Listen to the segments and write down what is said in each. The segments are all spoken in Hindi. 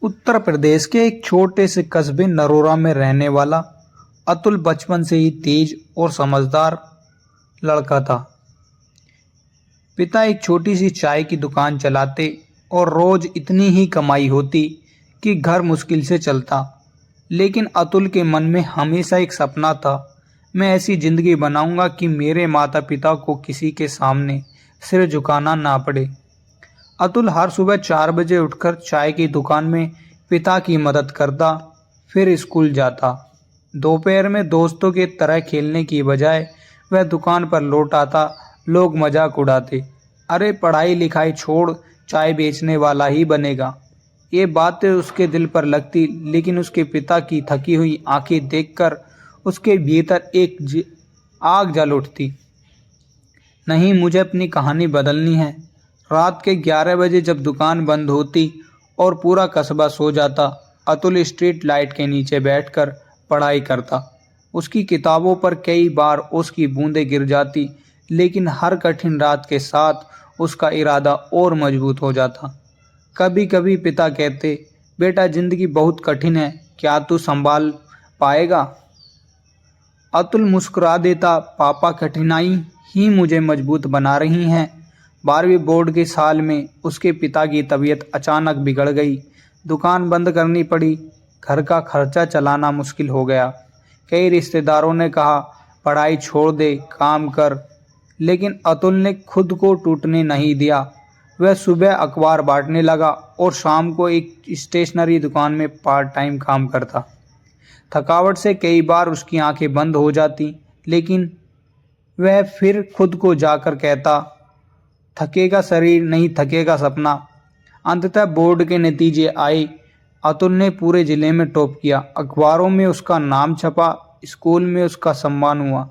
उत्तर प्रदेश के एक छोटे से कस्बे नरोरा में रहने वाला अतुल बचपन से ही तेज और समझदार लड़का था। पिता एक छोटी सी चाय की दुकान चलाते और रोज इतनी ही कमाई होती कि घर मुश्किल से चलता। लेकिन अतुल के मन में हमेशा एक सपना था, मैं ऐसी जिंदगी बनाऊंगा कि मेरे माता पिता को किसी के सामने सिर झुकाना ना पड़े। अतुल हर सुबह 4 बजे उठकर चाय की दुकान में पिता की मदद करता, फिर स्कूल जाता। दोपहर में दोस्तों के तरह खेलने की बजाय वह दुकान पर लौट आता। लोग मजाक उड़ाते, अरे पढ़ाई लिखाई छोड़ चाय बेचने वाला ही बनेगा। ये बातें उसके दिल पर लगती, लेकिन उसके पिता की थकी हुई आंखें देखकर उसके भीतर एक आग जल उठती। नहीं, मुझे अपनी कहानी बदलनी है। रात के 11 बजे जब दुकान बंद होती और पूरा कस्बा सो जाता, अतुल स्ट्रीट लाइट के नीचे बैठकर पढ़ाई करता। उसकी किताबों पर कई बार उसकी बूंदें गिर जाती, लेकिन हर कठिन रात के साथ उसका इरादा और मजबूत हो जाता। कभी कभी पिता कहते, बेटा जिंदगी बहुत कठिन है, क्या तू संभाल पाएगा? अतुल मुस्कुरा देता, पापा कठिनाई ही मुझे मजबूत बना रही हैं। 12वीं बोर्ड के साल में उसके पिता की तबीयत अचानक बिगड़ गई। दुकान बंद करनी पड़ी, घर का खर्चा चलाना मुश्किल हो गया। कई रिश्तेदारों ने कहा, पढ़ाई छोड़ दे, काम कर। लेकिन अतुल ने खुद को टूटने नहीं दिया। वह सुबह अखबार बांटने लगा और शाम को एक स्टेशनरी दुकान में पार्ट टाइम काम करता। थकावट से कई बार उसकी आंखें बंद हो जाती, लेकिन वह फिर खुद को जाकर कहता, थकेगा शरीर नहीं थकेगा सपना। अंततः बोर्ड के नतीजे आए। अतुल ने पूरे जिले में टॉप किया। अखबारों में उसका नाम छपा, स्कूल में उसका सम्मान हुआ।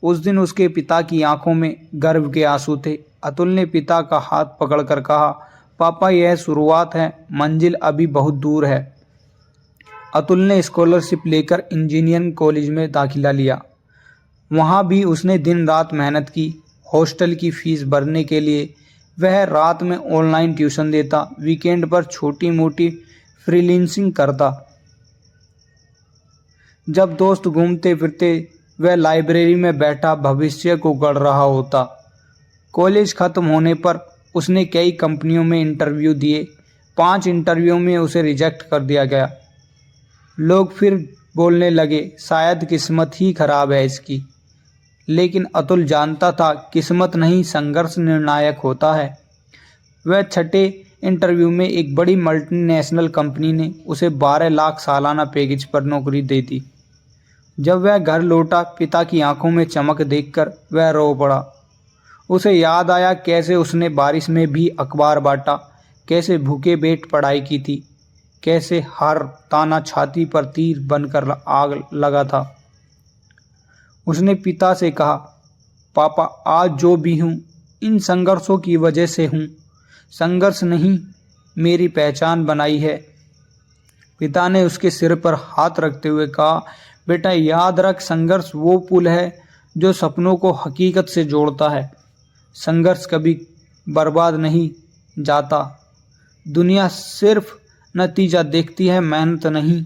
उस दिन उसके पिता की आंखों में गर्व के आंसू थे। अतुल ने पिता का हाथ पकड़कर कहा, पापा यह शुरुआत है, मंजिल अभी बहुत दूर है। अतुल ने स्कॉलरशिप लेकर इंजीनियरिंग कॉलेज में दाखिला लिया। वहाँ भी उसने दिन रात मेहनत की। हॉस्टल की फीस भरने के लिए वह रात में ऑनलाइन ट्यूशन देता, वीकेंड पर छोटी मोटी फ्रीलांसिंग करता। जब दोस्त घूमते फिरते, वह लाइब्रेरी में बैठा भविष्य को गढ़ रहा होता। कॉलेज खत्म होने पर उसने कई कंपनियों में इंटरव्यू दिए। 5 इंटरव्यू में उसे रिजेक्ट कर दिया गया। लोग फिर बोलने लगे, शायद किस्मत ही खराब है इसकी। लेकिन अतुल जानता था, किस्मत नहीं संघर्ष निर्णायक होता है। वह 6ठे इंटरव्यू में एक बड़ी मल्टीनेशनल कंपनी ने उसे 12 लाख सालाना पैकेज पर नौकरी दे दी। जब वह घर लौटा, पिता की आंखों में चमक देखकर वह रो पड़ा। उसे याद आया कैसे उसने बारिश में भी अखबार बांटा, कैसे भूखे पेट पढ़ाई की थी, कैसे हर ताना छाती पर तीर बनकर आग लगा था। उसने पिता से कहा, पापा आज जो भी हूँ इन संघर्षों की वजह से हूँ। संघर्ष नहीं मेरी पहचान बनाई है। पिता ने उसके सिर पर हाथ रखते हुए कहा, बेटा याद रख, संघर्ष वो पुल है जो सपनों को हकीकत से जोड़ता है। संघर्ष कभी बर्बाद नहीं जाता। दुनिया सिर्फ नतीजा देखती है, मेहनत नहीं।